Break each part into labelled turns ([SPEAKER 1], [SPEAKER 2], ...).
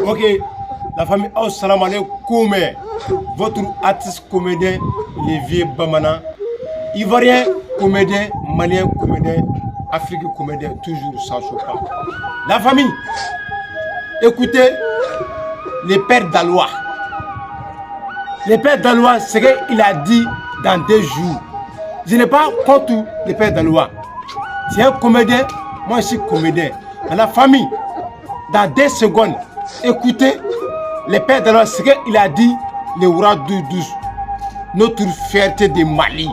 [SPEAKER 1] Ok, la famille, salam alaikum. Votre artiste comédien, les vieux Bamana, Ivoirien comédien, Malien comédien, Africain comédien, toujours sans chopa. La famille, écoutez les pères d'Alois. Les pères d'Alois, c'est ce qu'il a dit dans 2 jours. Je n'ai pas contre les pères d'Alois. C'est un comédien, moi je suis comédien. Dans la famille, dans 2 secondes, écoutez les pères d'Alois, ce qu'il a dit, les Oura 12, notre fierté de Mali.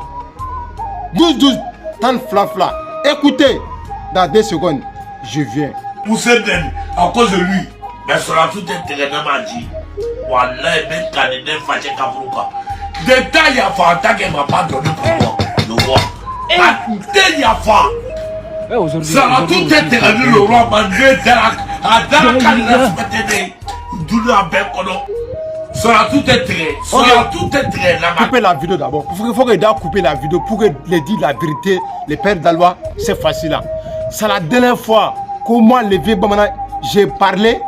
[SPEAKER 1] 12, tant flafla. Écoutez, dans 2 secondes, je viens.
[SPEAKER 2] Pour certaines, à cause de lui, mais cela tout intérêt m'a dit. Wallah, même candidat fâché Kabrouka. Des tas y a fait en tant qu'elle m'a pas donné pour moi. Le roi. Des y a fait. Ça a tout intérêt le roi m'a dit à dans la candidat fâché de la Bekono. Ça a tout intérêt. Ça a tout intérêt là-bas.
[SPEAKER 1] Coupez la vidéo d'abord. Il faut que je couper la vidéo pour que les dire la vérité. Les pères d'Alois, c'est facile là. C'est la dernière fois que moi, les vieux Bamana, j'ai parlé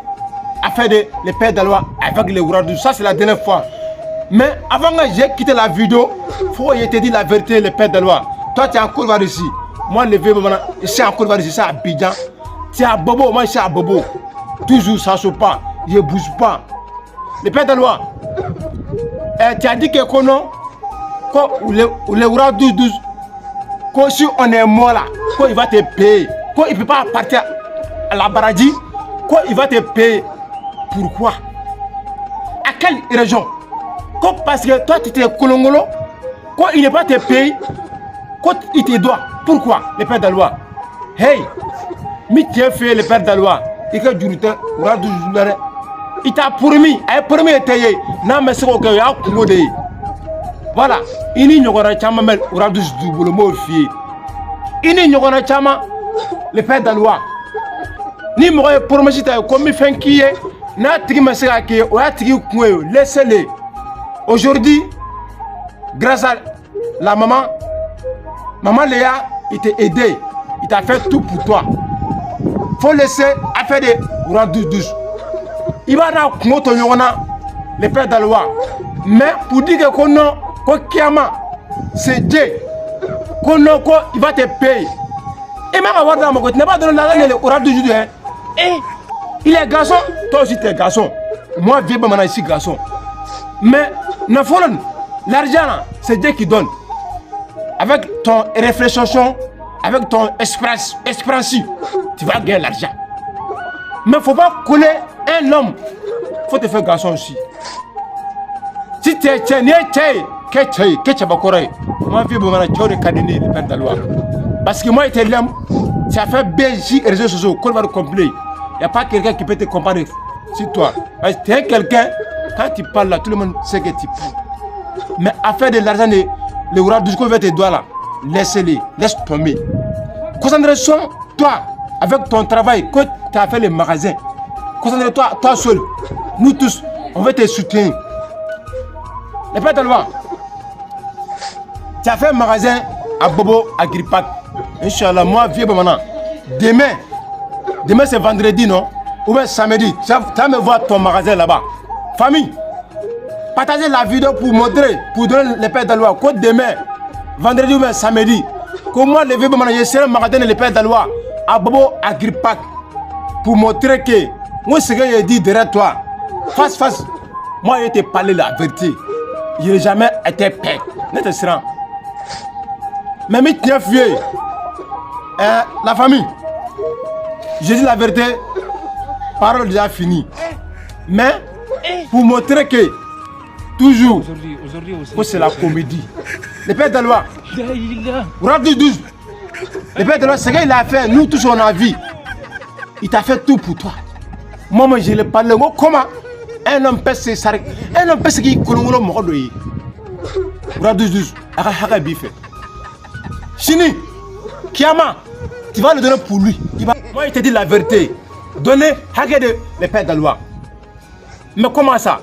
[SPEAKER 1] afin de les pères d'Alois avec les Oura 12. Ça, c'est la dernière fois. Mais avant que j'ai quitté la vidéo, il faut que je te dise la vérité, les pères d'Alois. Toi, tu es en Côte d'Ivoire ici. Moi, les vieux Bamana, je suis en Côte d'Ivoire ici, c'est à Abidjan. Tu es à Bobo, moi, je suis à Bobo. Toujours, ça ne saute pas. Je ne bouge pas. Les pères d'Alois, tu as dit que non, les Oura 12, que si on est mort là, il va te payer. Il ne peut pas partir à la Baradji, il va te payer. Pourquoi? À quelle région? Parce que toi tu es Kolongolo, il ne va pas te payer, il te doit. Pourquoi? Les pères d'Alois. Hey, tu as fait les pères d'Alois. Il t'a promis, non mais c'est ok, il y a voilà, il n'y aura jamais le mot fier. Il n'y aura jamais les pères d'Alois. Ni m'aurait promis comme il fait qui est, n'a tigi masaki, ou a tigi koué, laissez-les. Aujourd'hui, grâce à la maman Léa, il t'a aidé, il t'a fait tout pour toi. Faut laisser à faire des Oura 12. Il va dans les pères d'Alois. Mais pour dire que non, c'est Dieu, il va te payer. Et même avoir dans mon côté, n'est pas donné l'argent les Oura 12. Il est garçon, toi aussi tu es garçon. Moi, vieux maintenant ici garçon. Mais l'argent, c'est Dieu qui donne. Avec ton réflexion, avec ton expression, tu vas gagner l'argent. Mais il ne faut pas coller un homme. Il faut te faire garçon aussi. Si tu es tchène, moi, vieux maintenant, tu as des pères d'Alois. Parce que moi, je suis l'homme, ça fait BJ et réseaux sociaux, qu'on va le complet. Il n'y a pas quelqu'un qui peut te comparer sur toi. Parce que tu es quelqu'un, quand tu parles là, tout le monde sait que tu parles. Mais à faire de l'argent, les Oura 12 qu'on veut tes doigts là, laisse-les, laisse tomber. Concentre-toi, toi, avec ton travail, quand tu as fait les magasins. Concentre-toi, toi seul. Nous tous, on veut te soutenir. Les pères d'Alois, tu as fait un magasin à Bobo, à Gripac. Inch'Allah, moi, vieux maintenant. Demain c'est vendredi, non? Ou bien samedi. Tu vas me voir ton magasin là-bas. Famille, partagez la vidéo pour montrer, pour donner les pères d'Alois. Quoi demain, vendredi ou bien samedi, comment les vieux maintenant, je serai au magasin les pères d'Alois à Bobo, à Gripac. Pour montrer que moi, ce que j'ai dit derrière toi, face, moi, je t'ai parlé la vérité. Je n'ai jamais été père. N'est-ce pas? Mais tiens, vieux, la famille, je dis la vérité, parole déjà finie. Mais pour montrer que toujours, que c'est la comédie. Les pères d'Alois, Oura 12, les pères d'Alois, ce qu'il a fait, nous tous on a vu. Il t'a fait tout pour toi. Moi, je l'ai parlé. Comment un homme peut se sarrer? Un homme peut se qui kolongolo mokodoyi. Oura 12, haka bife. Chini, Kiama, tu vas le donner pour lui. Moi, il te dit la vérité. Donnez haka de les pères d'Alois. Mais comment ça?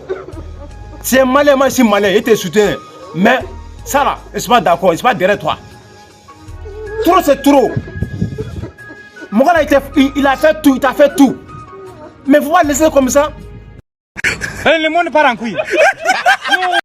[SPEAKER 1] C'est malin, moi je suis malin, il te soutient. Mais ça là, je ne suis pas d'accord, je ne suis pas derrière toi. Trop c'est trop. Mon gars, il a fait tout, il t'a fait tout. Mais il faut pas laisser comme ça.
[SPEAKER 3] Le monde part en couille.